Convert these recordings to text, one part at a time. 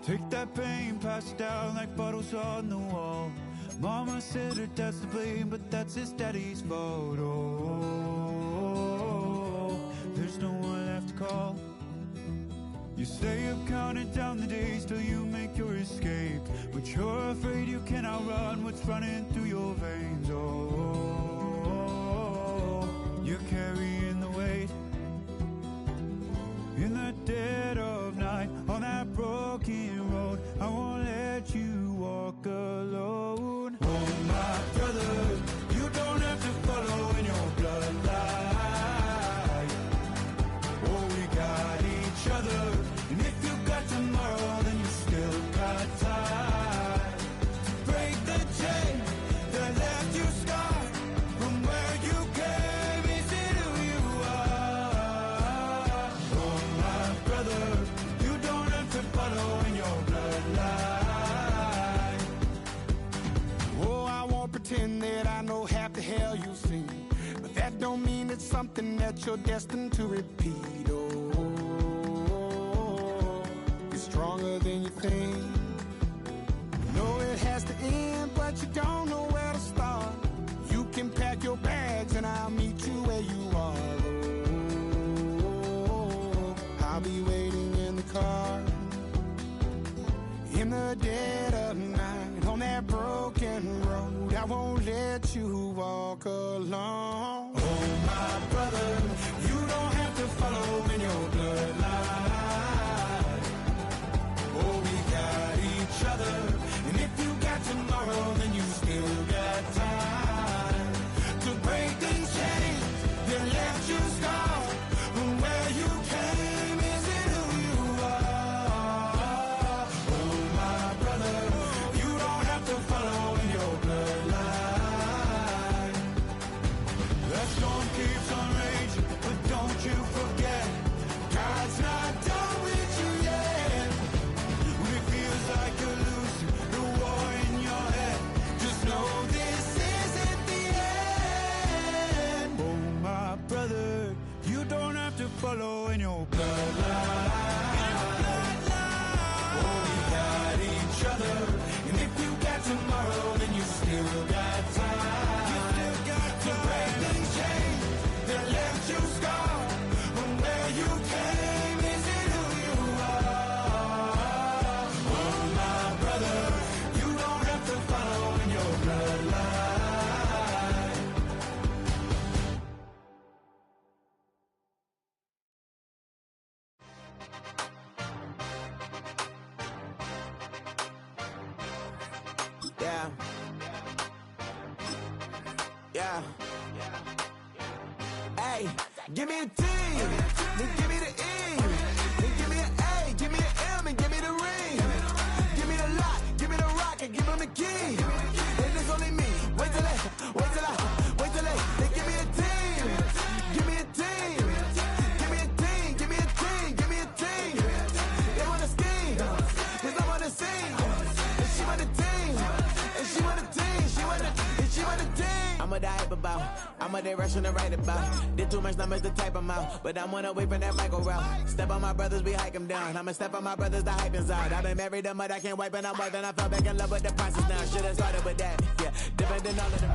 Take that pain, pass it down like bottles on the wall. Mama said her dad's to blame, but that's his daddy's fault. Oh, there's no one left to call. You stay up counting down the days till you make your escape, but you're afraid you can outrun what's running through your veins. Oh, you're carrying the weight in the dead of night on that broken road. I won't let you walk alone. Oh, my brother, you don't have to follow in your bloodline. Oh, we got each other, and if you got tomorrow, then you still got time to break the chain that left you scarred from where you came. Is it who you are? Oh, my brother, you don't have to follow in your bloodline. Oh, I won't pretend that I know half the hell you've seen, but that don't mean it's something that you're destined to repeat. Oh, it's stronger than you think. You know it has to end, but you don't know where to start. You can pack your bags and I'll meet you where you are. Oh, I'll be waiting in the car in the dead of night on that broken road. I won't let you walk alone. Oh, my brother, you don't have to follow in your bloodline. Oh, we got each other, and if you got tomorrow, then you still got time to break these chains that left you scarred from where you came. Is it who you are? Oh, my brother, you don't have to follow in your bloodline. That storm keeps on raging, but don't you forget, God's not done with you yet. When it feels like you're losing the war in your head, just know this isn't the end. Oh, my brother, you don't have to follow in your bloodline. Oh, we got each other, and if you got tomorrow, then you still got time. You still got to break these chains that left you scarred from where you came. Is it who you are? Oh, my brother, you don't have to follow in your bloodline. Yeah. Yeah. Hey, give me a T, then give me the E, then give me an A, give me an M, and give me the ring. Give me the lock, give me the rock, and give them the key. And it's only me. Wait till they, then give me a team. Give me a team. Give me a team, give me a team, give me a team. They wanna scheme, 'cause I wanna sing. And she want a team, and she want a team, she want a team. I'm a hype about, I'm a direction to write about. Did too much numbers to type them out, but I'm one away from that Michael route. Step on my brothers, we hike them down. I'ma step on my brothers, the hype inside. I done married them, but I can't wipe it out more than I fell back in love with the process now. Should've started with that, yeah, different than all of them.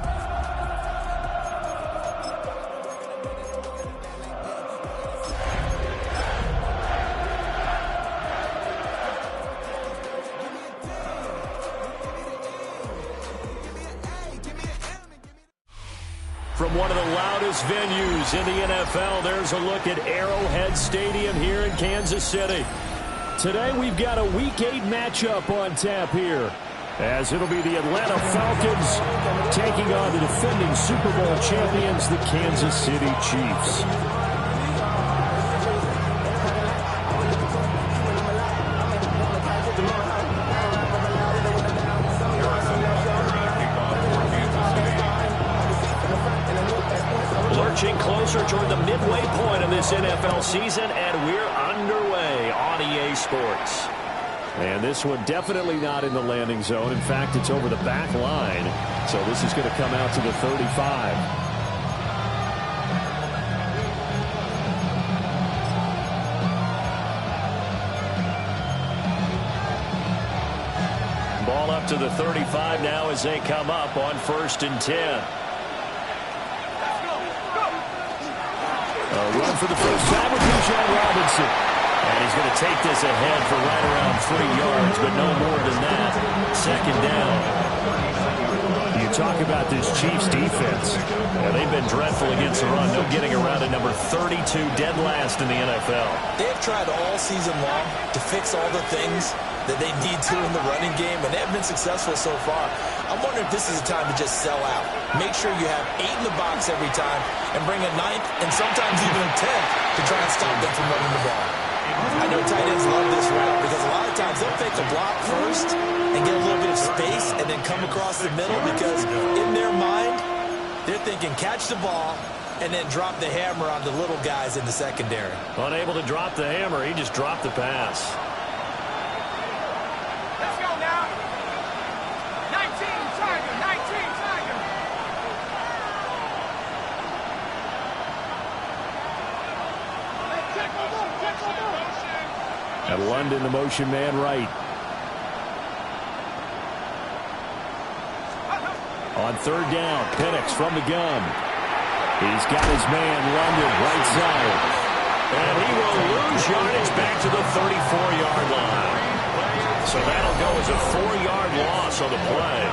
From one of the loudest venues in the NFL, there's a look at Arrowhead Stadium here in Kansas City. Today we've got a Week 8 matchup on tap here, as it'll be the Atlanta Falcons taking on the defending Super Bowl champions, the Kansas City Chiefs. Lurching closer toward the midway point of this NFL season, and we're underway on EA Sports. And this one definitely not in the landing zone. In fact, it's over the back line. So this is going to come out to the 35. ball up to the 35 now as they come up on 1st and 10. A run for the first time with Bijan Robinson. And he's going to take this ahead for right around 3 yards, but no more than that. 2nd down. You talk about this Chiefs defense. They've been dreadful against the run. No getting around at number 32, dead last in the NFL. They've tried all season long to fix all the things that they need to in the running game, and they have been successful so far. I'm wondering if this is a time to just sell out. Make sure you have 8 in the box every time and bring a 9th and sometimes even a 10th to try and stop them from running the ball. I know tight ends love this route because a lot of times they'll fake a block first and get a little bit of space and then come across the middle because in their mind, they're thinking catch the ball and then drop the hammer on the little guys in the secondary. Unable to drop the hammer, he just dropped the pass. Let's go now. 19 Tiger, 19 Tiger. At London, the motion man right. On 3rd down, Penix from the gun. He's got his man, London, right side. And he will lose yardage back to the 34-yard line. So that'll go as a 4-yard loss on the play.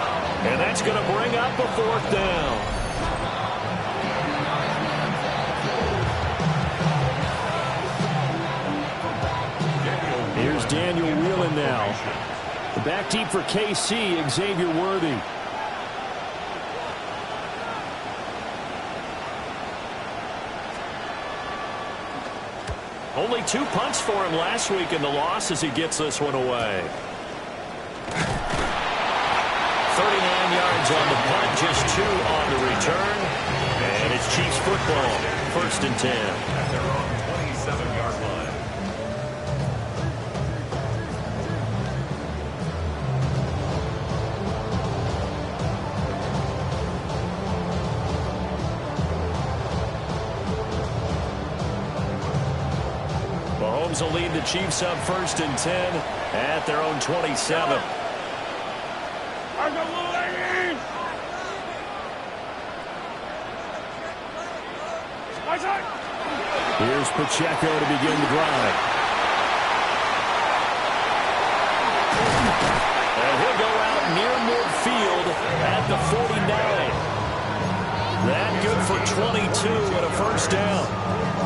And that's going to bring up a 4th down. Here's Daniel Whelan now. The back deep for KC, Xavier Worthy. Only 2 punts for him last week in the loss as he gets this one away. 39 yards on the punt, just 2 on the return. And it's Chiefs football, 1st and 10. At their own 27-yard line. Mahomes will lead the Chiefs up 1st and 10 at their own 27. Here's Pacheco to begin the drive. And he'll go out near midfield at the 49. That good for 22 and a 1st down.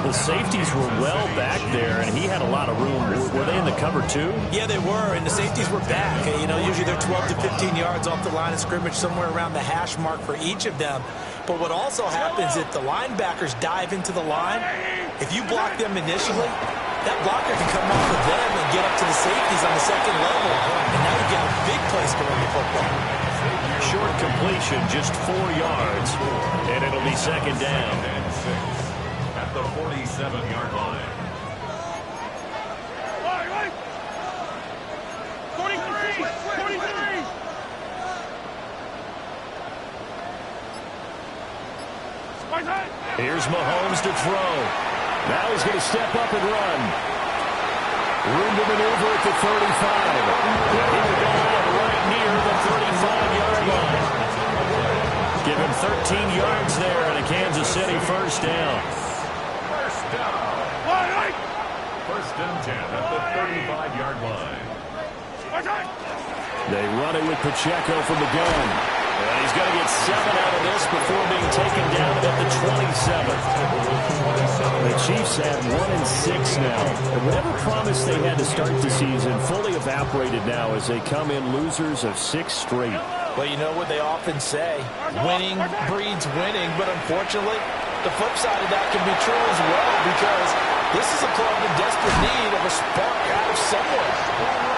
The safeties were well back there, and he had a lot of room. Were they in the cover, too? Yeah, they were, and the safeties were back. You know, usually they're 12 to 15 yards off the line of scrimmage, somewhere around the hash mark for each of them. But what also happens if the linebackers dive into the line, if you block them initially, that blocker can come off of them and get up to the safeties on the 2nd level. And now you've got a big place to run the football. Short completion, just 4 yards, and it'll be 2nd down. At the 47-yard line. 43! 43! Here's Mahomes to throw. Now he's going to step up and run. Room to maneuver at the 35. He will go out right near the 35-yard line. Give him 13 yards there and a Kansas City 1st down. 1st and 10 at the 35-yard line. They run it with Pacheco from the gun. And he's going to get 7 out of this before being taken down at the 27. The Chiefs have 1-6 now. And whatever promise they had to start the season fully evaporated now as they come in losers of 6 straight. Well, you know what they often say, winning breeds winning, but unfortunately, the flip side of that can be true as well because this is a club in desperate need of a spark out of somewhere.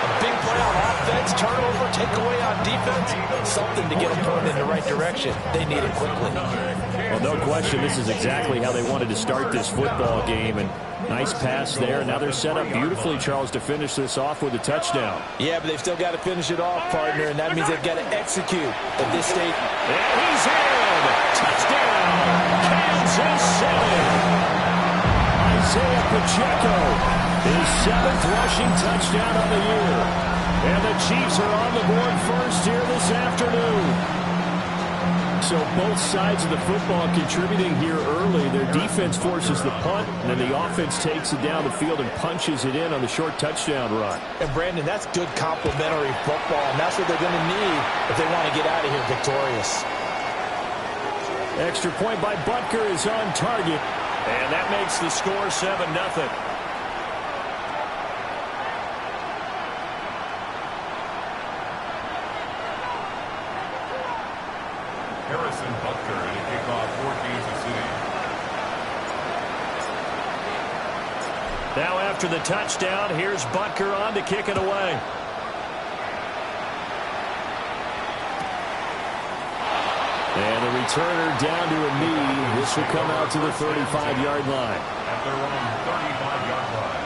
A big play on offense, turnover, takeaway on defense, something to get them going in the right direction. They need it quickly. Well, no question, this is exactly how they wanted to start this football game. And nice pass there. Now they're set up beautifully, Charles, to finish this off with a touchdown. Yeah, but they've still got to finish it off, partner, and that means they've got to execute at this stage. And he's in! Touchdown! Kansas City! Isaiah Pacheco, his 7th rushing touchdown of the year. And the Chiefs are on the board first here this afternoon. So both sides of the football contributing here early. Their defense forces the punt, and then the offense takes it down the field and punches it in on the short touchdown run. And, Brandon, that's good complementary football, and that's what they're going to need if they want to get out of here victorious. Extra point by Butker is on target, and that makes the score 7-0. Harrison Butker in a kickoff for Kansas City. Now after the touchdown, here's Butker on to kick it away. And the returner down to a knee. This will come out to the 35-yard line. At their own 35-yard line.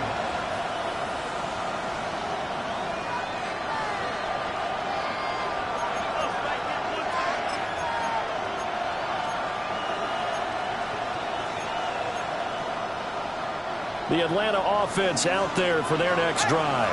The Atlanta offense out there for their next drive.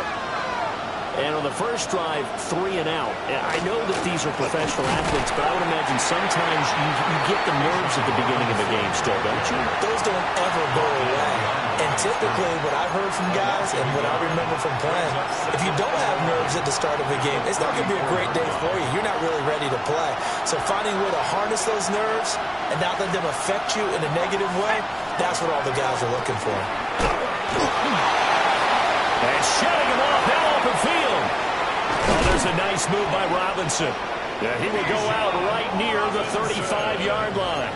And on the first drive, 3 and out. I know that these are professional athletes, but I would imagine sometimes you get the nerves at the beginning of a game still, don't you? Those don't ever go away. And typically what I've heard from guys and what I remember from playing, if you don't have nerves at the start of a game, it's not going to be a great day for you. You're not really ready to play. So finding a way to harness those nerves and not let them affect you in a negative way, that's what all the guys are looking for. And shutting him off now open field. Oh, there's a nice move by Robinson. Yeah, he will go out right near the 35-yard line.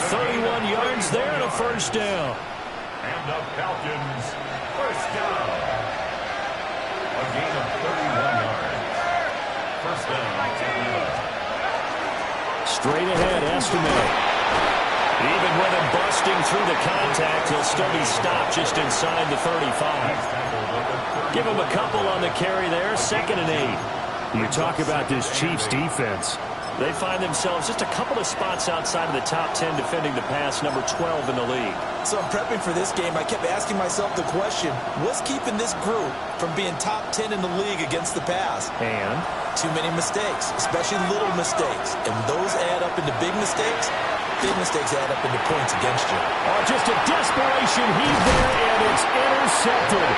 31 yards there and a first down. And the Falcons, first down. A gain of 31 yards. First down. Straight ahead, Estimate. Even with him busting through the contact, he'll still be stopped just inside the 35. Give him a couple on the carry there, 2nd and 8. You talk about this Chiefs defense. They find themselves just a couple of spots outside of the top 10 defending the pass, number 12 in the league. So I'm prepping for this game. I kept asking myself the question, what's keeping this group from being top 10 in the league against the pass? And? Too many mistakes, especially little mistakes. And those add up into big mistakes. Big mistakes add up into points against you. Oh, just a desperation heave there, and it's intercepted.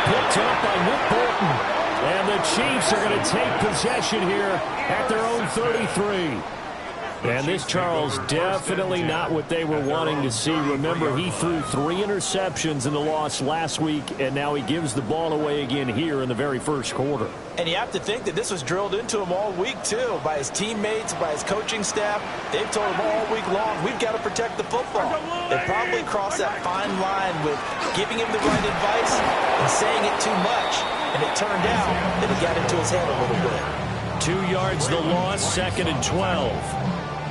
Picked up by Nick Bolton. And the Chiefs are going to take possession here at their own 33. And this, Charles, definitely not what they were wanting to see. Remember, he threw 3 interceptions in the loss last week, and now he gives the ball away again here in the very first quarter. And you have to think that this was drilled into him all week, too, by his teammates, by his coaching staff. They've told him all week long, we've got to protect the football. They probably crossed that fine line with giving him the right advice and saying it too much. And it turned out that it got into his head a little bit. 2 yards the loss, 2nd and 12.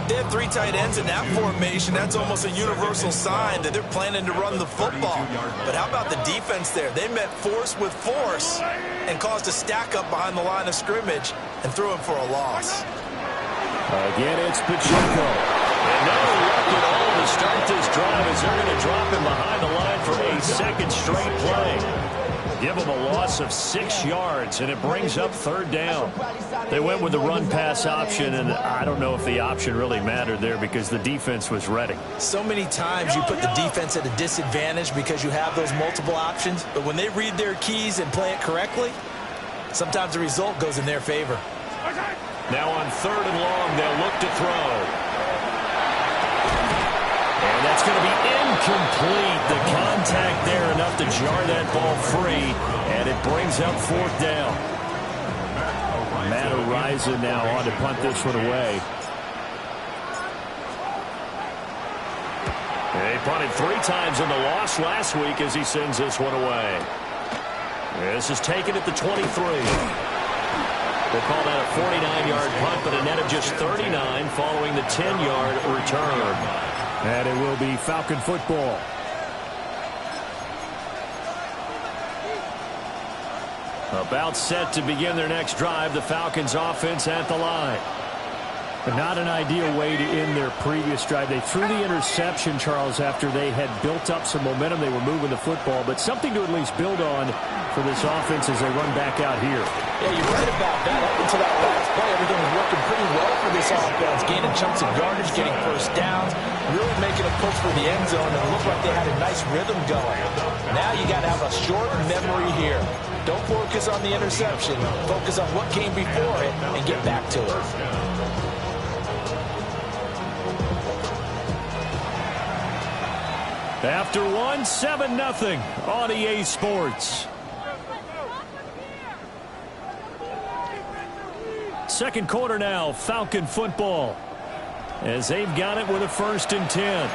They have 3 tight ends in that formation. That's almost a universal sign that they're planning to run the football. But how about the defense there? They met force with force and caused a stack up behind the line of scrimmage and threw him for a loss. Again, it's Pacheco. And no luck at all to start this drive as they're going to drop him behind the line for a 2nd straight play. Give him a loss of 6 yards, and it brings up 3rd down. They went with the run-pass option, and I don't know if the option really mattered there because the defense was ready. So many times you put the defense at a disadvantage because you have those multiple options, but when they read their keys and play it correctly, sometimes the result goes in their favor. Now on 3rd and long, they'll look to throw. And that's going to be incomplete. The contact there enough to jar that ball free, and it brings up 4th down. Matt Ariza now on to punt this one away. He punted 3 times in the loss last week as he sends this one away. This is taken at the 23. We'll call that a 49-yard punt, but a net of just 39 following the 10-yard return. And it will be Falcon football. About set to begin their next drive. The Falcons offense at the line. But not an ideal way to end their previous drive. They threw the interception, Charles, after they had built up some momentum. They were moving the football, but something to at least build on for this offense as they run back out here. Yeah, you're right about that. Up until that last play, everything was working pretty well for this offense. Gaining chunks of yardage, getting first downs, really making a push for the end zone, and it looked like they had a nice rhythm going. Now you got to have a short memory here. Don't focus on the interception. Focus on what came before it and get back to it. After one, 7-0 on EA Sports. Second quarter now, Falcon football, as they've got it with a 1st and 10.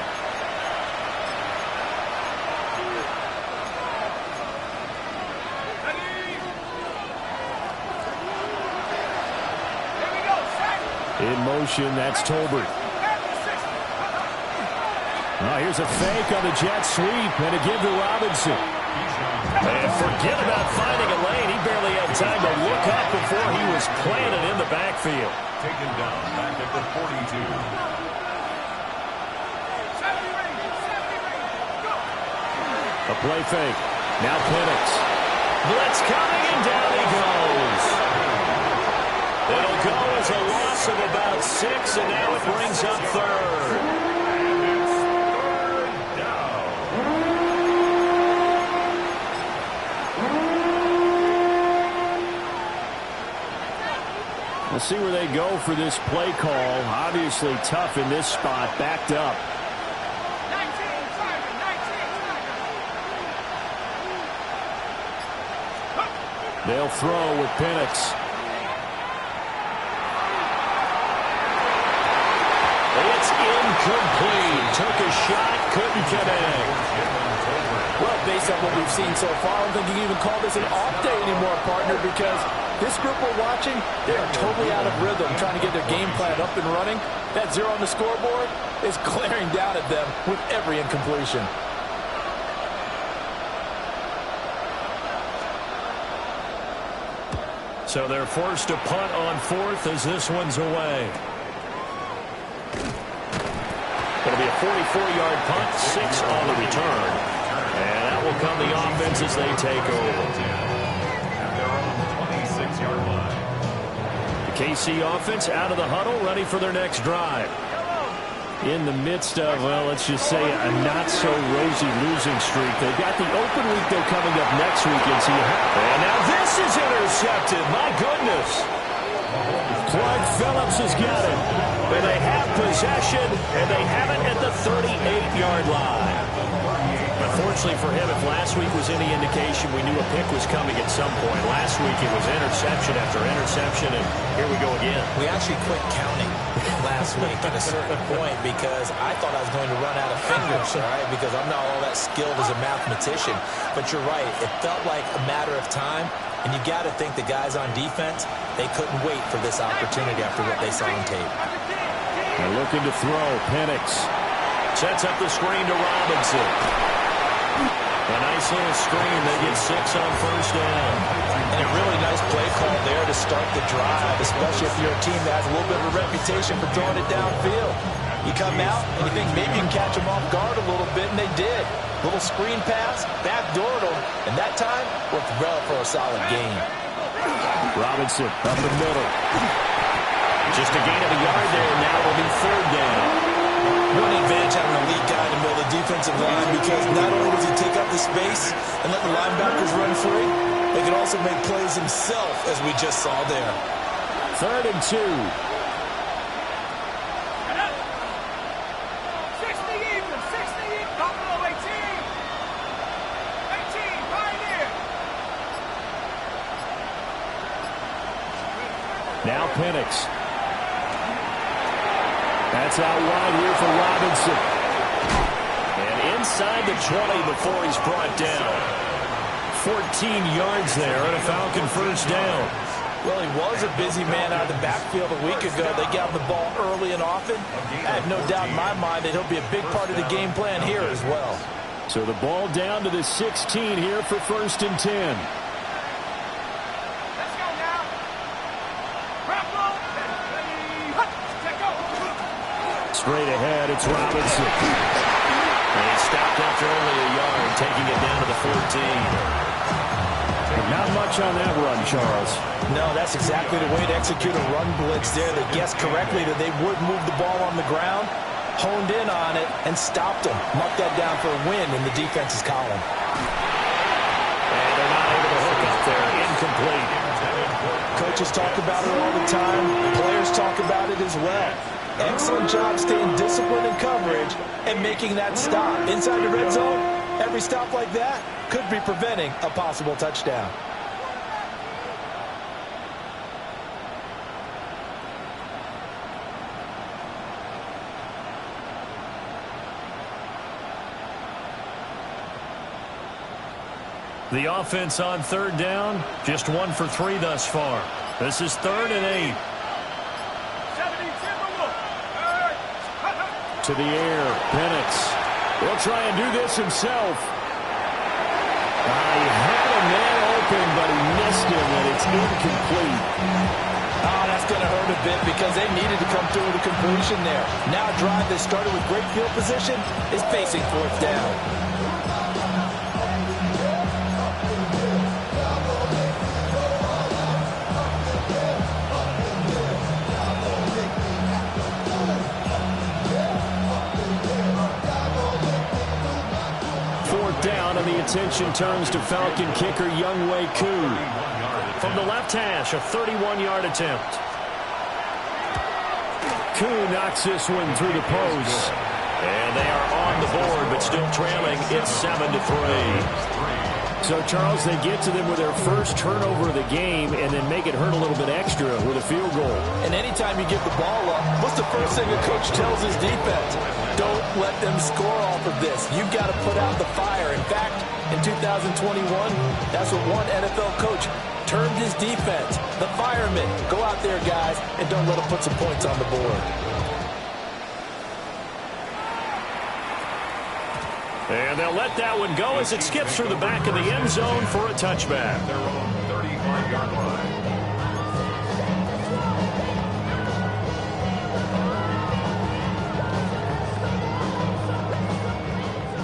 In motion, that's Tolbert. Oh, here's a fake on the jet sweep, and a give to Robinson. And forget about finding a lane. He barely had time to look up before he was planted in the backfield. Taken down back at the 42. A play fake. Now Penix. Blitz coming, and down he goes. It'll go as a loss of about 6, and now it brings up 3rd. We'll see where they go for this play call. Obviously tough in this spot, backed up. 19, they'll throw with Penix. It's incomplete. Took a shot, couldn't connect. Well, based on what we've seen so far, I don't think you can even call this an off day anymore, partner, because this group we're watching, they are totally out of rhythm, trying to get their game plan up and running. That 0 on the scoreboard is glaring down at them with every incompletion. So they're forced to punt on 4th as this one's away. It'll be a 44-yard punt, 6 on the return. And that will come the offense as they take over. At their own 26-yard line. The KC offense out of the huddle, ready for their next drive. In the midst of, well, let's just say a not-so-rosy losing streak. They've got the open week, though, coming up next weekend. So and now this is intercepted. My goodness. Clark Phillips has got it. And they have possession, and they have it at the 38-yard line. Unfortunately for him, if last week was any indication, we knew a pick was coming at some point. Last week it was interception after interception, and here we go again. We actually quit counting last week at a certain point because I thought I was going to run out of fingers, all right, because I'm not all that skilled as a mathematician. But you're right. It felt like a matter of time, and you got to think the guys on defense, they couldn't wait for this opportunity after what they saw on tape. They're looking to throw. Penix sets up the screen to Robinson. A nice little screen. They get 6 on 1st down. And a really nice play call there to start the drive, especially if you're a team that has a little bit of a reputation for throwing it downfield. You come out and you think maybe you can catch them off guard a little bit, and they did. Little screen pass, backdoored them, and that time worked well for a solid gain. Robinson up the middle. Just a gain of a yard there, and now it'll be 3rd down. One advantage having an elite guy in the middle of the defensive line, because not only does he take up the space and let the linebackers run free, he can also make plays himself, as we just saw there. 3rd and 2. 60 even, 60, Buffalo 18. 18, Pioneer. Now Penix. That's out wide here for Robinson. And inside the 20 before he's brought down. 14 yards there and a Falcon 1st down. Well, he was a busy man out of the backfield a week ago. They got him the ball early and often. I have no doubt in my mind that he'll be a big part of the game plan here as well. So the ball down to the 16 here for 1st and 10. Let's go now. Grapple. Check Straight ahead, it's Robinson. And he stopped after only a yard, taking it down to the 14. Not much on that run, Charles. No, that's exactly the way to execute a run blitz there. They guessed correctly that they would move the ball on the ground, honed in on it, and stopped them. Marked that down for a win in the defense's column. And they're not able to hook up there. Incomplete. Coaches talk about it all the time. Players talk about it as well. Excellent job staying disciplined in coverage and making that stop. Inside the red zone, every stop like that could be preventing a possible touchdown. The offense on third down, just 1 for 3 thus far. This is 3rd and 8. To the air, Penix will try and do this himself. He had a man open, but he missed him, and it's incomplete. Oh, that's going to hurt a bit because they needed to come through with a completion there. Now a drive that started with great field position is facing 4th down. Down, and the attention turns to Falcon kicker Younghoe Koo. From the left hash, a 31-yard attempt. Koo knocks this one through the post. And they are on the board, but still trailing. It's 7-3. So, Charles, they get to them with their first turnover of the game and then make it hurt a little bit extra with a field goal. And anytime you give the ball up, what's the first thing a coach tells his defense? Don't let them score off of this. You've got to put out the fire. In fact, in 2021, that's what one NFL coach termed his defense. The firemen. Go out there, guys, and don't let them put some points on the board. And they'll let that one go as it skips through the back of the end zone for a touchback. Their own 35-yard line.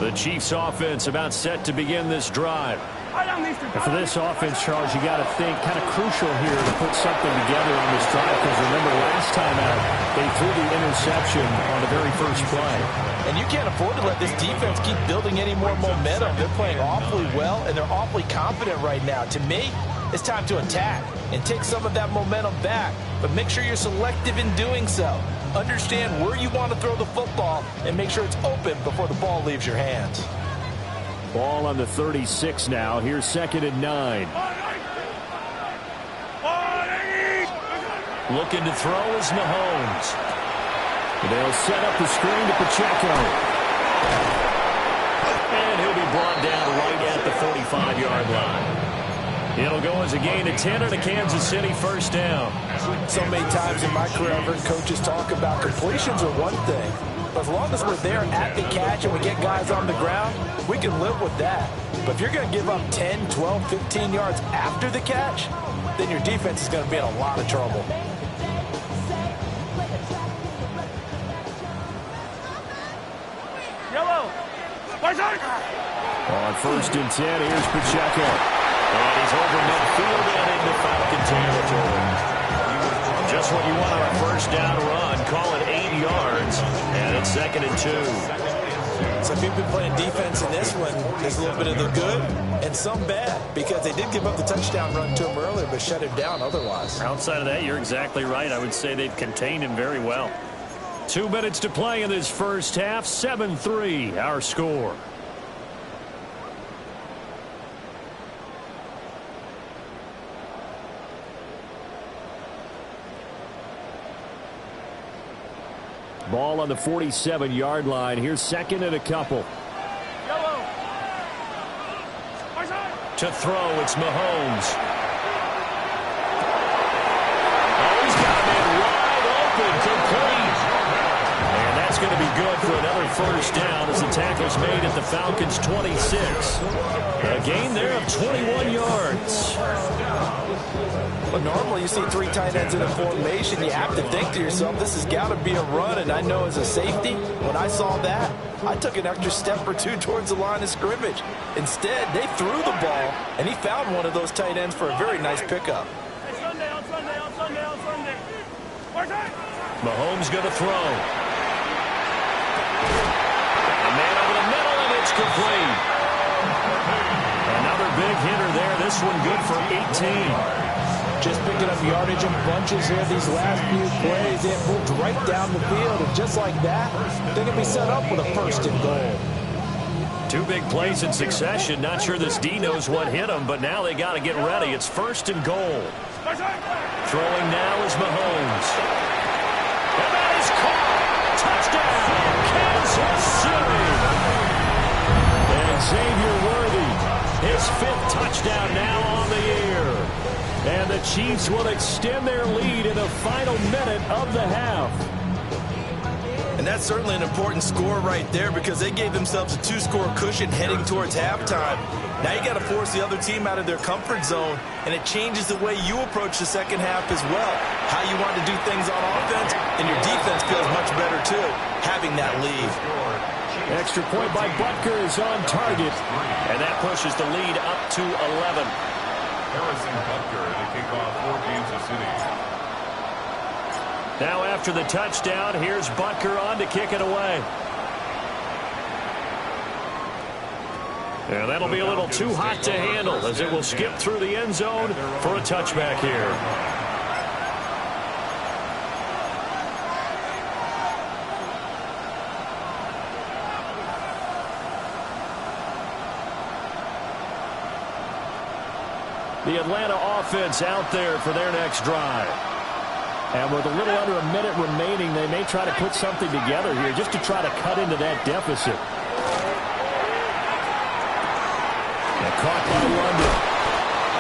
The Chiefs offense about set to begin this drive. And for this offense, Charles, you got to think kind of crucial here to put something together on this drive, because remember last time out they threw the interception on the very first play. And you can't afford to let this defense keep building any more momentum. They're playing awfully well, and they're awfully confident right now. To me, it's time to attack and take some of that momentum back, but make sure you're selective in doing so. Understand where you want to throw the football and make sure it's open before the ball leaves your hands. Ball on the 36 now. Here's 2nd and 9. Looking to throw is Mahomes. They'll set up the screen to Pacheco. And he'll be brought down right at the 45-yard line. It'll go as a gain of 10 and a Kansas City 1st down. So many times in my career I've heard coaches talk about completions are one thing. But as long as we're there at the catch and we get guys on the ground, we can live with that. But if you're going to give up 10, 12, 15 yards after the catch, then your defense is going to be in a lot of trouble. Yellow. On 1st and 10, here's Pacheco. And he's over midfield and into Falcon territory. Just what you want on a 1st down run. Call it 8 yards. And it's 2nd and 2. So if you've been playing defense in this one, there's a little bit of the good and some bad, because they did give up the touchdown run to him earlier, but shut him down otherwise. Outside of that, you're exactly right. I would say they've contained him very well. 2 minutes to play in this first half. 7-3, our score. Ball on the 47-yard line. Here's 2nd and a couple. Yellow. To throw, it's Mahomes. Oh, he's got a man wide open, complete. And that's going to be good for another 1st down as the tackle's made at the Falcons' 26. A gain there of 21 yards. Well, normally you see 3 tight ends in a formation. You have to think to yourself, this has got to be a run. And I know as a safety, when I saw that, I took an extra step or 2 towards the line of scrimmage. Instead, they threw the ball, and he found one of those tight ends for a very nice pickup. Mahomes going to throw. A man over the middle, and it's complete. Another big hitter there. This one good for 18. Just picking up yardage in bunches here these last few plays. They moved right down the field, and just like that, they can be set up with a 1st and goal. 2 big plays in succession. Not sure this D knows what hit him, but now they got to get ready. It's 1st and goal. Throwing now is Mahomes. And that is caught. Touchdown, Kansas City. And Xavier Worthy, his 5th touchdown now on the year. And the Chiefs will extend their lead in the final minute of the half. And that's certainly an important score right there because they gave themselves a 2-score cushion heading towards halftime. Now you got to force the other team out of their comfort zone, and it changes the way you approach the second half as well. How you want to do things on offense, and your defense feels much better too, having that lead. Extra point by Butker is on target, and that pushes the lead up to 11. Harrison Butker to kick off for Kansas City. Now after the touchdown, here's Butker on to kick it away. And that'll be a little too hot to handle as it will skip through the end zone for a touchback here. The Atlanta offense out there for their next drive. And with a little under a minute remaining, they may try to put something together here just to try to cut into that deficit. And caught by London.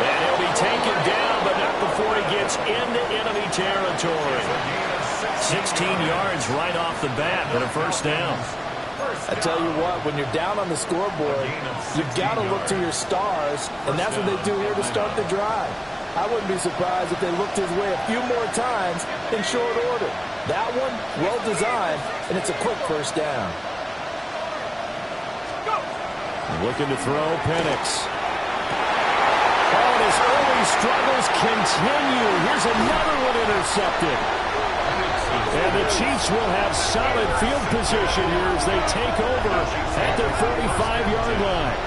And he'll be taken down, but not before he gets into enemy territory. 16 yards right off the bat and a 1st down. I tell you what, when you're down on the scoreboard, you've got to look to your stars, and that's what they do here to start the drive. I wouldn't be surprised if they looked his way a few more times in short order. That one, well designed, and it's a quick 1st down. Looking to throw, Penix. Oh, and his early struggles continue. Here's another one intercepted. And the Chiefs will have solid field position here as they take over at their 45-yard line.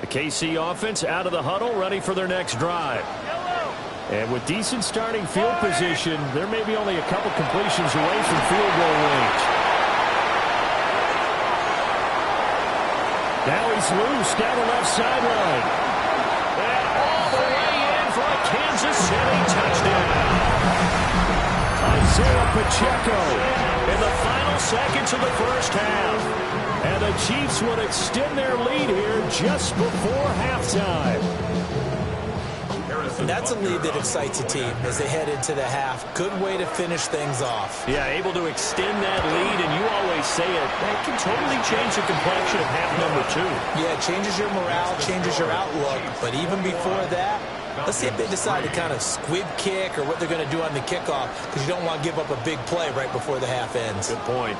The KC offense out of the huddle, ready for their next drive. And with decent starting field position, there may be only a couple completions away from field goal range. Now he's loose down the left sideline. And all the way in for a Kansas City touchdown. Isaiah Pacheco in the final seconds of the 1st half. And the Chiefs would extend their lead here just before halftime. And that's a lead that excites a team as they head into the half. Good way to finish things off. Yeah, able to extend that lead, and you always say it, that can totally change the complexion of half number 2. Yeah, it changes your morale, changes your outlook. But even before that, let's see if they decide to kind of squib kick or what they're going to do on the kickoff, because you don't want to give up a big play right before the half ends. Good point.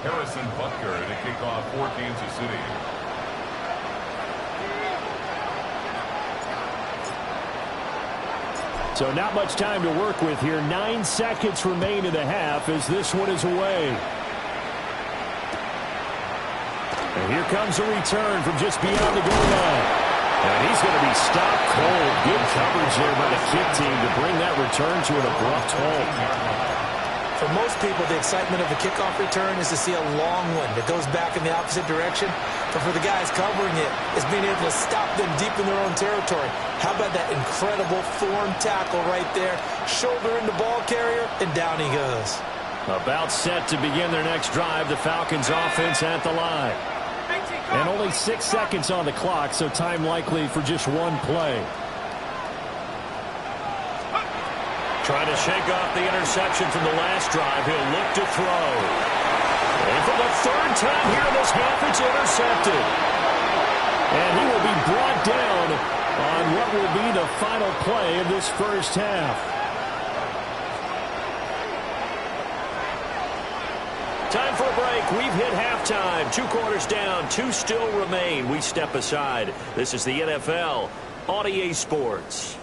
Harrison Butker to kick off for Kansas City. So not much time to work with here. 9 seconds remain in the half as this one is away. And here comes a return from just beyond the goal line. And he's going to be stopped cold. Good coverage there by the kick team to bring that return to an abrupt halt. For most people, the excitement of a kickoff return is to see a long one that goes back in the opposite direction. But for the guys covering it, it's being able to stop them deep in their own territory. How about that incredible form tackle right there? Shoulder in the ball carrier, and down he goes. About set to begin their next drive. The Falcons offense at the line. 19. And only 6 seconds on the clock, so time likely for just one play. Trying to shake off the interception from the last drive. He'll look to throw. And for the third time here in this half, it's intercepted. And he will be brought down on what will be the final play of this first half. Time for a break. We've hit halftime. 2 quarters down. 2 still remain. We step aside. This is the NFL on EA Sports.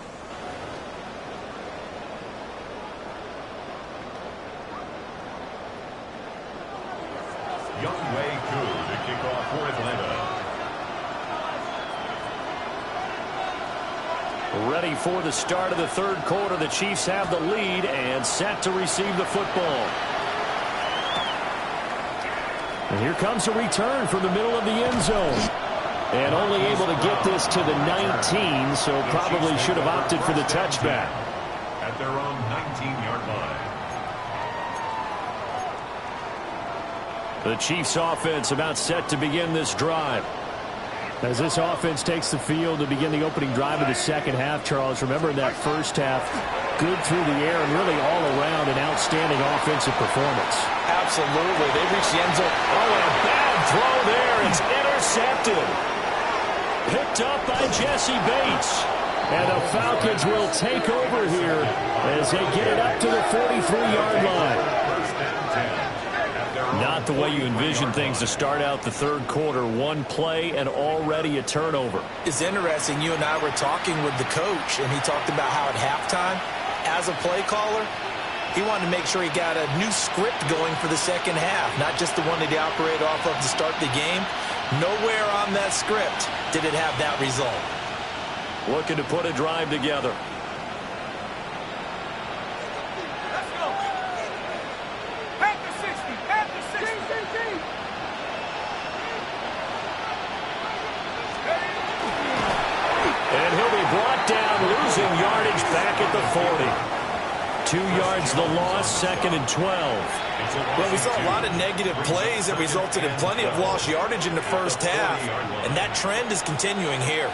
Youngway Koo to kick off for Atlanta. Ready for the start of the third quarter. The Chiefs have the lead and set to receive the football. And here comes a return from the middle of the end zone. And only able to get this to the 19, so probably should have opted for the touchback. At their own 19-yard line. The Chiefs offense about set to begin this drive. As this offense takes the field to begin the opening drive of the second half, Charles, remember in that first half, good through the air and really all around an outstanding offensive performance. Absolutely. They reached the end zone. Oh, and a bad throw there. It's intercepted. Picked up by Jesse Bates. And the Falcons will take over here as they get it up to the 43-yard line. Not the way you envision things to start out the third quarter. One play and already a turnover. It's interesting. You and I were talking with the coach, and he talked about how at halftime, as a play caller, he wanted to make sure he got a new script going for the second half, not just the one that he operated off of to start the game. Nowhere on that script did it have that result. Looking to put a drive together. And he'll be brought down, losing yardage back at the 40. 2 yards the loss, 2nd and 12. Well, we saw a lot of negative plays that resulted in plenty of lost yardage in the first half, and that trend is continuing here.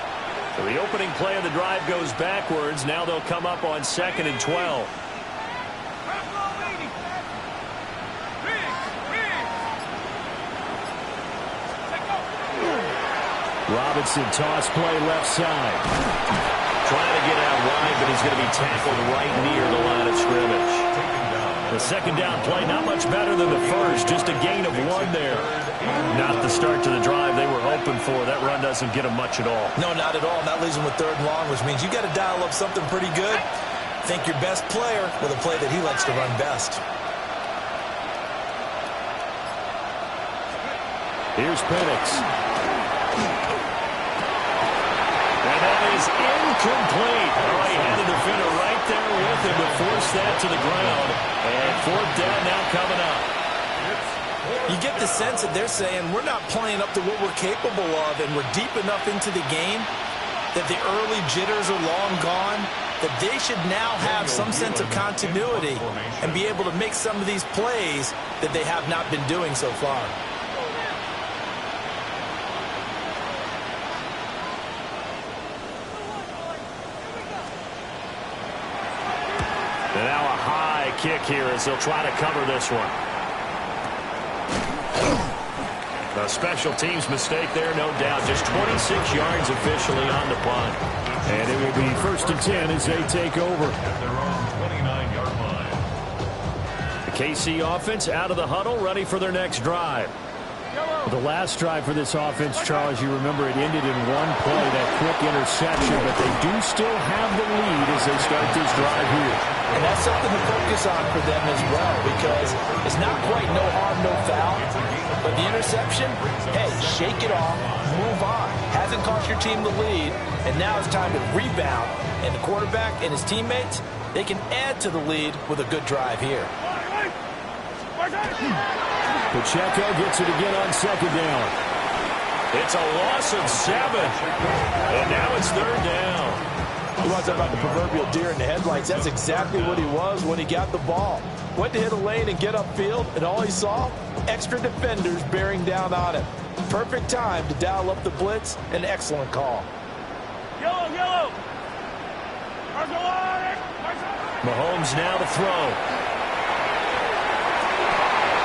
So the opening play of the drive goes backwards. Now they'll come up on 2nd and 12. Robinson toss play left side. Trying to get out wide, but he's going to be tackled right near the line of scrimmage. The second down play, not much better than the first. Just a gain of 1 there. Not the start to the drive they were hoping for. That run doesn't get them much at all. No, not at all. That leaves them with 3rd and long, which means you got to dial up something pretty good. Think your best player with a play that he likes to run best. Here's Penix. And that is incomplete. Oh, he had the defender right there with him to force that to the ground. And 4th down now coming up. You get the sense that they're saying we're not playing up to what we're capable of, and we're deep enough into the game that the early jitters are long gone, that they should now have some sense of continuity and be able to make some of these plays that they have not been doing so far. And now a high kick here as they'll try to cover this one. A special teams mistake there, no doubt. Just 26 yards officially on the punt. And it will be 1st and 10 as they take over. At their own 29-yard line. The KC offense out of the huddle, ready for their next drive. The last drive for this offense, Charles, you remember it ended in 1 play, that quick interception, but they do still have the lead as they start this drive here. And that's something to focus on for them as well, because it's not quite no harm, no foul. But the interception, hey, shake it off, move on. Hasn't cost your team the lead, and now it's time to rebound. And the quarterback and his teammates, they can add to the lead with a good drive here. Pacheco gets it again on 2nd down. It's a loss of 7. And now it's 3rd down. You want to talk about the proverbial deer in the headlights? That's exactly what he was when he got the ball. Went to hit a lane and get upfield, and all he saw, extra defenders bearing down on him. Perfect time to dial up the blitz. An excellent call. Yellow, yellow. Mahomes now to throw.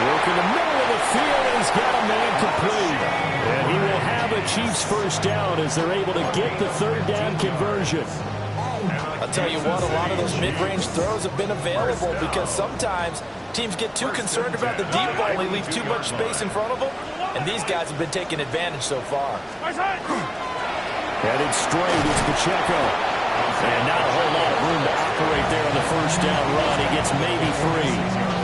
Work in the middle of the field, and he's got a man complete. And he will have a Chiefs first down as they're able to get the third down conversion. I'll tell you what, a lot of those mid-range throws have been available because sometimes teams get too concerned about the deep ball and they leave too much space in front of them. And these guys have been taking advantage so far. Headed straight is Pacheco. And not a whole lot of room to operate there on the first down run. He gets maybe 3.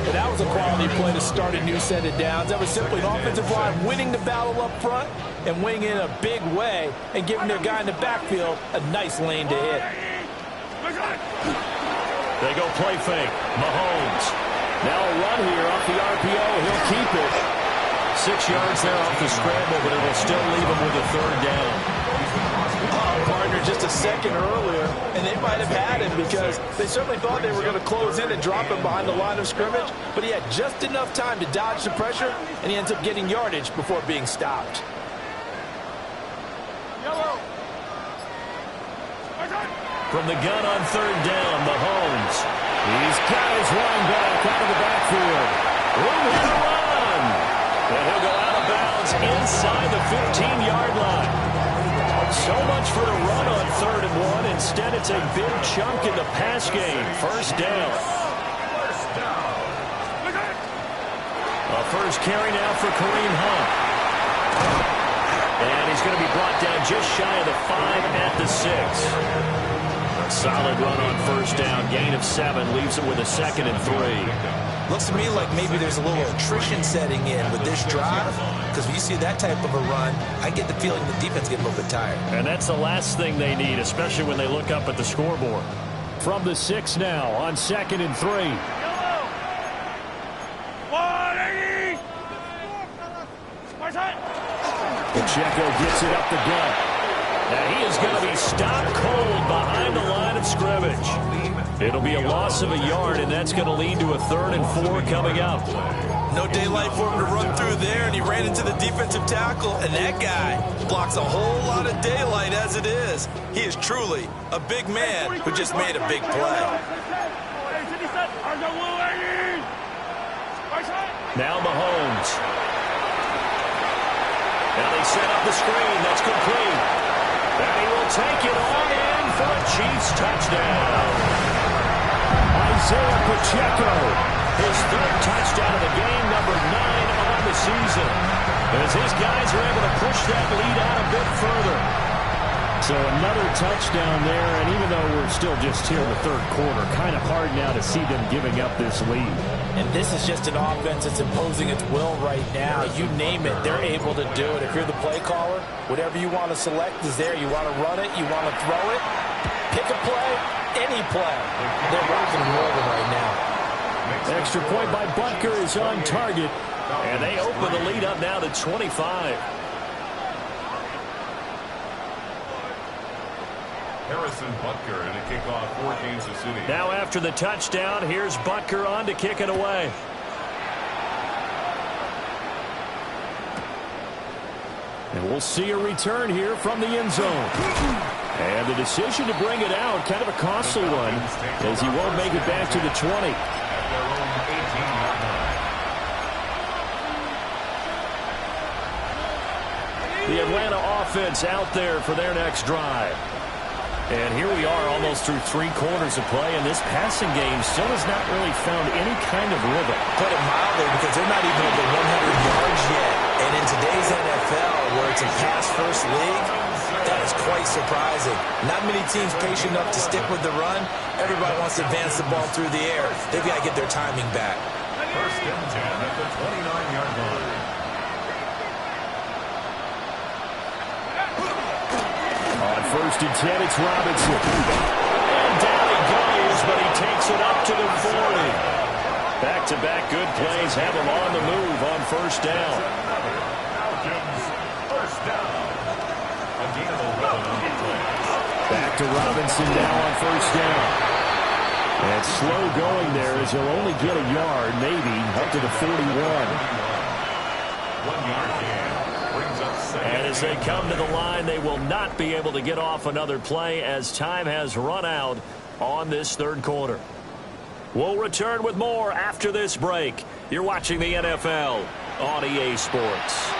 And that was a quality play to start a new set of downs. That was simply an offensive line winning the battle up front and winning in a big way and giving their guy in the backfield a nice lane to hit. They go play fake. Mahomes. Now a run here off the RPO. He'll keep it. 6 yards there off the scramble, but it'll still leave him with a third down. Partner just a second earlier, and they might have had him because they certainly thought they were going to close in and drop him behind the line of scrimmage, but he had just enough time to dodge the pressure, and he ends up getting yardage before being stopped. From the gun on third down, Mahomes. He's got his line back out of the backfield. Room here to run. And he'll go out of bounds inside the 15-yard line. So much for the run on 3rd and 1. Instead, it's a big chunk in the pass game. First down. A first carry now for Kareem Hunt. And he's going to be brought down just shy of the 5 at the 6. A solid run on first down. Gain of 7 leaves him with a 2nd and 3. Looks to me like maybe there's a little attrition setting in with this drive, because when you see that type of a run, I get the feeling the defense get a little bit tired. And that's the last thing they need, especially when they look up at the scoreboard. From the 6 now on 2nd and 3. Pacheco gets it up the gut. Now he is going to be stopped cold behind the line of scrimmage. It'll be a loss of a yard, and that's going to lead to a 3rd and 4 coming up. No daylight for him to run through there, and he ran into the defensive tackle, and that guy blocks a whole lot of daylight as it is. He is truly a big man who just made a big play. Now Mahomes. Now they set up the screen. That's complete. And he will take it on in for a Chiefs touchdown. Isaiah Pacheco, his 3rd touchdown of the game, number 9 on the season. As his guys are able to push that lead out a bit further. So another touchdown there, and even though we're still just here in the 3rd quarter, kind of hard now to see them giving up this lead. And this is just an offense that's imposing its will right now. You name it, they're able to do it. If you're the play caller, whatever you want to select is there. You want to run it, you want to throw it, pick a play, any play. They're rocking and rolling right now. Extra point by Butker is on target, and they open the lead up now to 25. Harrison Butker in a kickoff for Kansas City. Now after the touchdown, here's Butker on to kick it away. And we'll see a return here from the end zone. And the decision to bring it out, kind of a costly one, as he won't make it back to the 20. At their own 18-yard line. The Atlanta offense out there for their next drive. And here we are almost through 3 quarters of play, and this passing game still has not really found any kind of rhythm. Put it mildly, because they're not even over 100 yards yet. And in today's NFL, where it's a pass-first league, that is quite surprising. Not many teams patient enough to stick with the run. Everybody wants to advance the ball through the air. They've got to get their timing back. First and 10 at the 29-yard line. On 1st and 10, it's Robinson. And down he goes, but he takes it up to the 40. Back-to-back good plays have him on the move on first down. Falcons, first down. A gain of 11 on the play. Back to Robinson now on first down. And slow going there as he'll only get a yard, maybe, up to the 41. 1-yard gain. Brings up second. And as they come to the line, they will not be able to get off another play as time has run out on this third quarter. We'll return with more after this break. You're watching the NFL on EA Sports.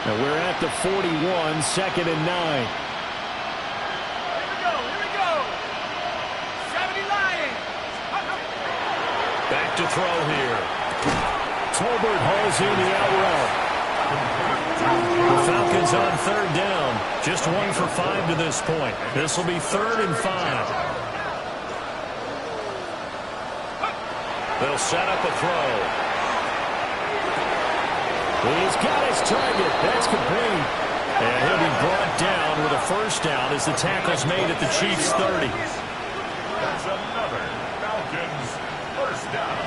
Now we're at the 41, 2nd and 9. Here we go. 70 Lions. Back to throw here. Tolbert hauls in the out route. The Falcons on 3rd down. Just 1 for 5 to this point. This will be 3rd and 5. They'll set up a throw. He's got his target. That's complete. And he'll be brought down with a first down as the tackle's made at the Chiefs' 30. That's another Falcons first down.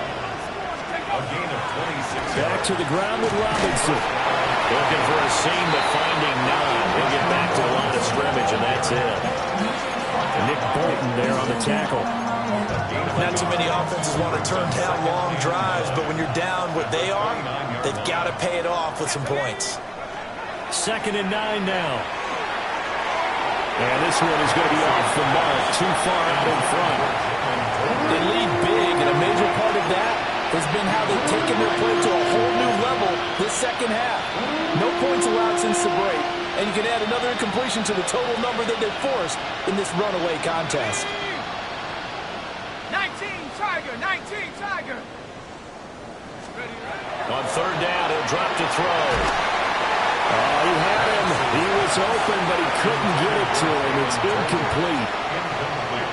A gain of 26 yards. Back to the ground with Robinson. Looking for a seam, but finding none. He'll get back to the line of scrimmage, and that's it. And Nick Bolton there on the tackle. Not too many offenses want to turn down long drives, but when you're down what they are, they've got to pay it off with some points. 2nd and 9 now. And this one is going to be off the mark, too far out in front. They lead big, and a major part of that has been how they've taken their play to a whole new level this second half. No points allowed since the break, and you can add another incompletion to the total number that they've forced in this runaway contest. 19 Tiger. On 3rd down, he'll drop to throw. Oh, he had him. He was open, but he couldn't get it to him. It's incomplete.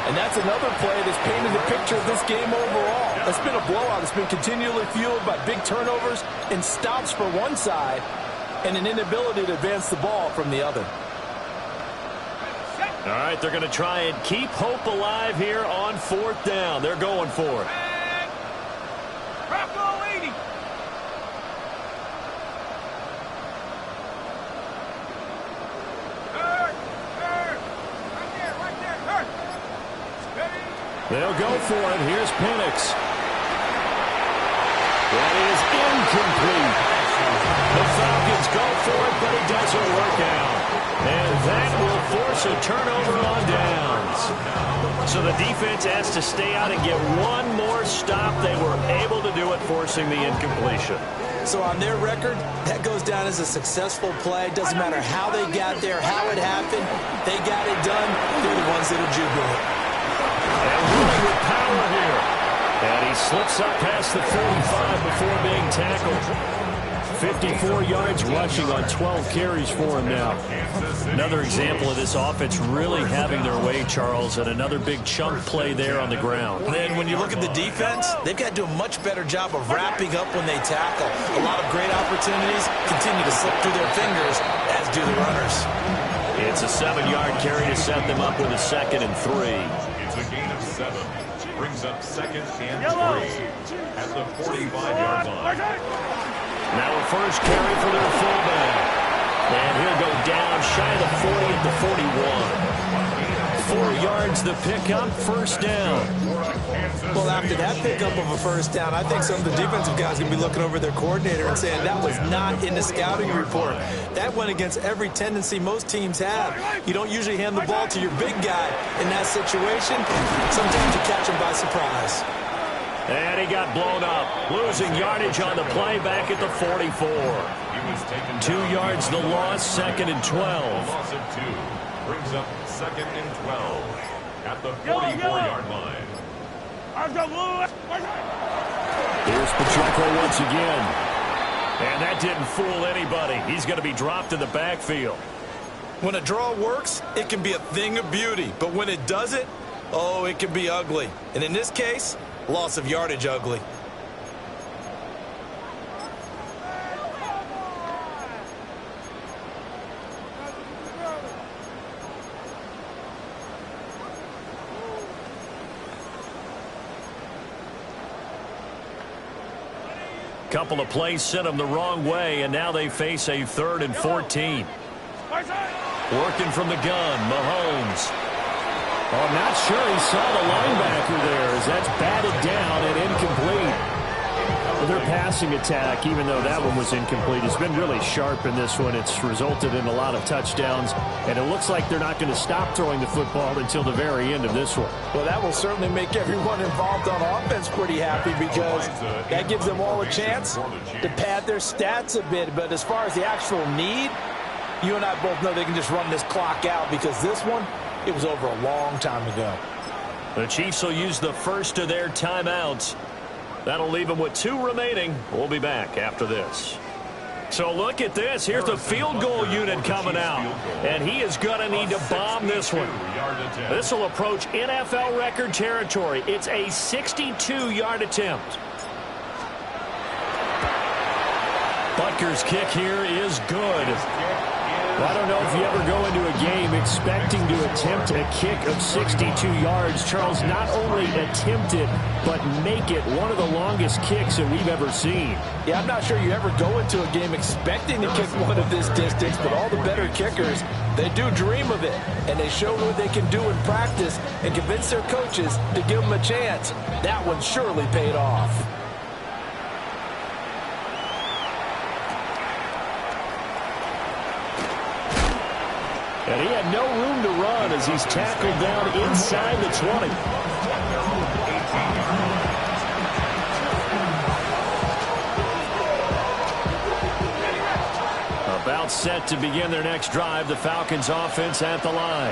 And that's another play that's painted the picture of this game overall. It's been a blowout. It's been continually fueled by big turnovers and stops for one side and an inability to advance the ball from the other. All right, they're going to try and keep hope alive here on 4th down. They're going for it. Bronco 80. Right there. They'll go for it. Here's Penix. That is incomplete. The Falcons go for it, but it doesn't work out. And that will force a turnover on downs. So the defense has to stay out and get one more stop. They were able to do it, forcing the incompletion. So on their record, that goes down as a successful play. Doesn't matter how they got there, how it happened. They got it done. They're the ones that are jubilant. And running with power here. And he slips up past the 45 before being tackled. 54 yards rushing on 12 carries for him now. Another example of this offense really having their way, Charles, and another big chunk play there on the ground. And then when you look at the defense, they've got to do a much better job of wrapping up when they tackle. A lot of great opportunities continue to slip through their fingers, as do the runners. It's a 7-yard carry to set them up with a 2nd and 3. It's a gain of 7. Brings up 2nd and 3 at the 45-yard line. Now a first carry for their fullback. And he'll go down shy of the 40 at the 41. 4 yards the pickup, first down. Well, after that pickup of a first down, I think some of the defensive guys are going to be looking over their coordinator and saying that was not in the scouting report. That went against every tendency most teams have. You don't usually hand the ball to your big guy in that situation. Sometimes you catch him by surprise. And he got blown up, losing yardage on the play back at the 44. 2 yards the loss, 2nd and 12. Loss of 2 brings up 2nd and 12 at the 44-yard line. Here's Pacheco once again. And that didn't fool anybody. He's going to be dropped in the backfield. When a draw works, it can be a thing of beauty. But when it doesn't, oh, it can be ugly. And in this case, loss of yardage ugly. Couple of plays sent them the wrong way, and now they face a 3rd and 14. Working from the gun, Mahomes. Oh, I'm not sure he saw the linebacker there as that's batted down and incomplete. Their passing attack, even though that one was incomplete, has been really sharp in this one. It's resulted in a lot of touchdowns, and it looks like they're not going to stop throwing the football until the very end of this one. Well, that will certainly make everyone involved on offense pretty happy because that gives them all a chance to pad their stats a bit. But as far as the actual need, you and I both know they can just run this clock out because this one, it was over a long time ago. The Chiefs will use the first of their timeouts. That'll leave them with 2 remaining. We'll be back after this. So look at this. Here's the field goal unit coming out. And he is going to need to bomb this one. This will approach NFL record territory. It's a 62-yard attempt. Butker's kick here is good. Well, I don't know if you ever go into a game expecting to attempt a kick of 62 yards. Charles, not only attempt it, but make it one of the longest kicks that we've ever seen. Yeah, I'm not sure you ever go into a game expecting to kick one of this distance, but all the better kickers, they do dream of it. And they show what they can do in practice and convince their coaches to give them a chance. That one surely paid off. And he had no room to run as he's tackled down inside the 20. About set to begin their next drive, the Falcons offense at the line.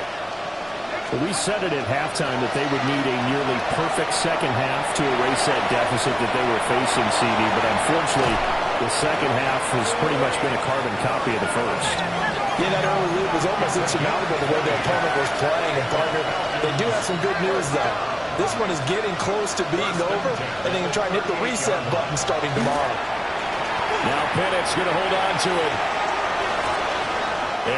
We said it at halftime that they would need a nearly perfect second half to erase that deficit that they were facing, CD, but unfortunately, the second half has pretty much been a carbon copy of the first. Yeah, that early lead was almost insurmountable the way their opponent was playing. And, partner, they do have some good news, though. This one is getting close to being over, and they can try and hit the reset button starting tomorrow. Now Pennett's going to hold on to it.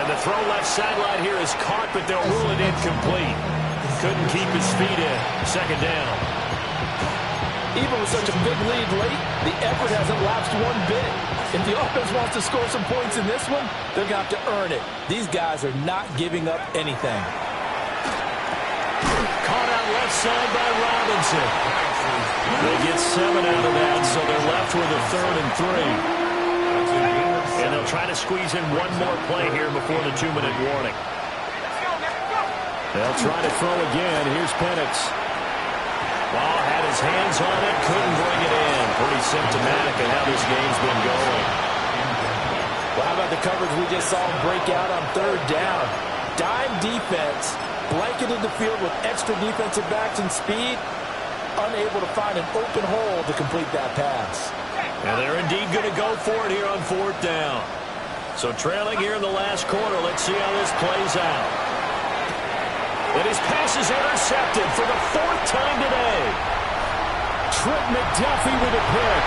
And the throw left sideline here is caught, but they'll rule it incomplete. Couldn't keep his feet in. Second down. Even with such a big lead late, the effort hasn't lapsed one bit. If the offense wants to score some points in this one, they're going to have to earn it. These guys are not giving up anything. Caught out left side by Robinson. They get 7 out of that, so they're left with a 3rd and 3. And they'll try to squeeze in one more play here before the 2-minute warning. They'll try to throw again. Here's Penix. Ball had his hands on it, couldn't bring it in. Pretty symptomatic of how this game's been going. Well, how about the coverage we just saw him break out on 3rd down? Dime defense, blanketed the field with extra defensive backs and speed, unable to find an open hole to complete that pass. And they're indeed going to go for it here on 4th down. So trailing here in the last quarter, let's see how this plays out. And his pass is intercepted for the 4th time today. Trent McDuffie with a pick.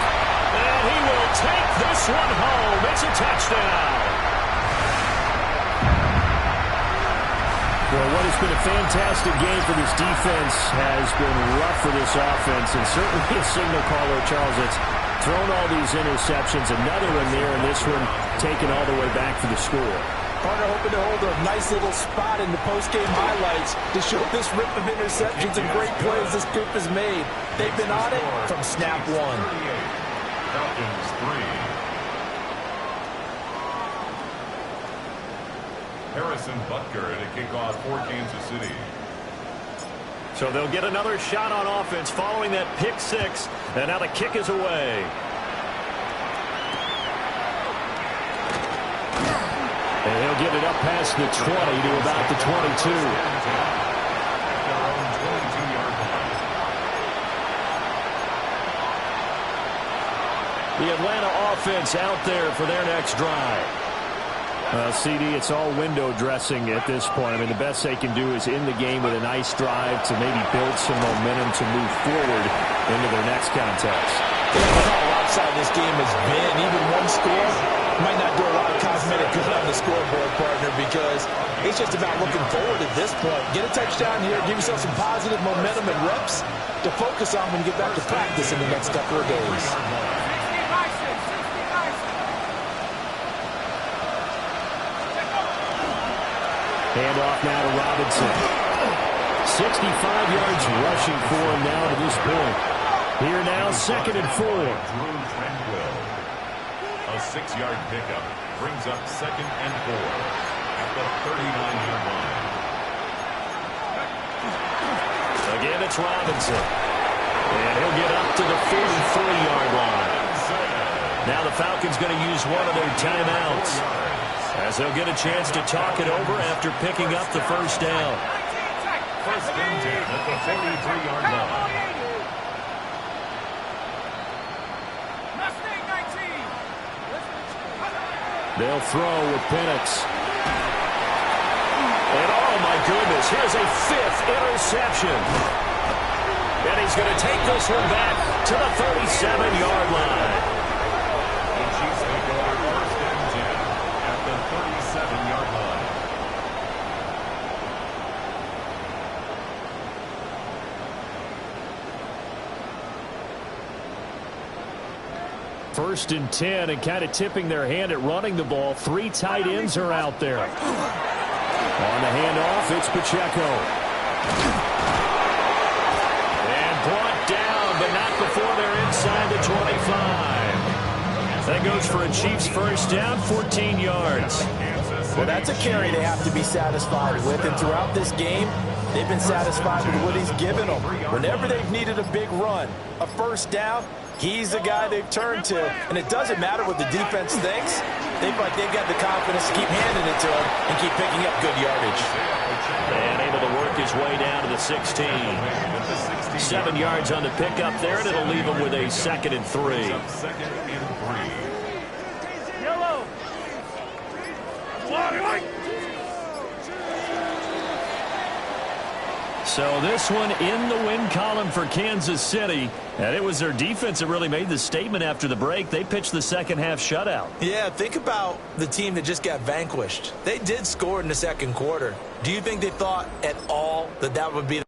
And he will take this one home. It's a touchdown. Well, what has been a fantastic game for this defense has been rough for this offense. And certainly a signal caller, Charles, that's thrown all these interceptions. Another one there, and this one taken all the way back for the score. Partner hoping to hold a nice little spot in the post-game highlights to show this rip of interceptions and great plays this group has made. They've been on it from snap one. Falcons 3. Harrison Butker to kick off for Kansas City. So they'll get another shot on offense following that pick 6. And now the kick is away. And he'll get it up past the 20 to about the 22. The Atlanta offense out there for their next drive. CD, it's all window dressing at this point. I mean, the best they can do is in the game with a nice drive to maybe build some momentum to move forward into their next contest. Yeah, how lopsided this game has been. Even one score might not do a lot of cosmetic good on the scoreboard, partner, because it's just about looking forward at this point. Get a touchdown here, give yourself some positive momentum and reps to focus on when you get back to practice in the next couple of days. Hand off now to Robinson. 65 yards rushing for him now to this point. Here now, 2nd and 4. Drew Tranquil. A 6-yard pickup brings up 2nd and 4 at the 39-yard line. Again, it's Robinson. And he'll get up to the 43-yard line. Now the Falcons going to use one of their timeouts, as they'll get a chance to talk it over after picking up the first down. 1st and 10 at the 43-yard line. They'll throw with Penix. And oh my goodness, here's a 5th interception. And he's going to take this one back to the 37-yard line. The Chiefs take over 1st and 10 at the 37-yard line. First and 10, and kind of tipping their hand at running the ball. 3 tight ends are out there. On the handoff, it's Pacheco. And brought down, but not before they're inside the 25. That goes for a Chiefs first down, 14 yards. Well, that's a carry they have to be satisfied with, and throughout this game, they've been satisfied with what he's given them. Whenever they've needed a big run, a first down, he's the guy they've turned to. And it doesn't matter what the defense thinks. They feel like they've got the confidence to keep handing it to him and keep picking up good yardage. And able to work his way down to the 16. 7 yards on the pickup there, and it'll leave him with a 2nd and 3. 2nd and 3. Yellow. So this one in the win column for Kansas City. And it was their defense that really made the statement after the break. They pitched the second half shutout. Yeah, think about the team that just got vanquished. They did score in the second quarter. Do you think they thought at all that that would be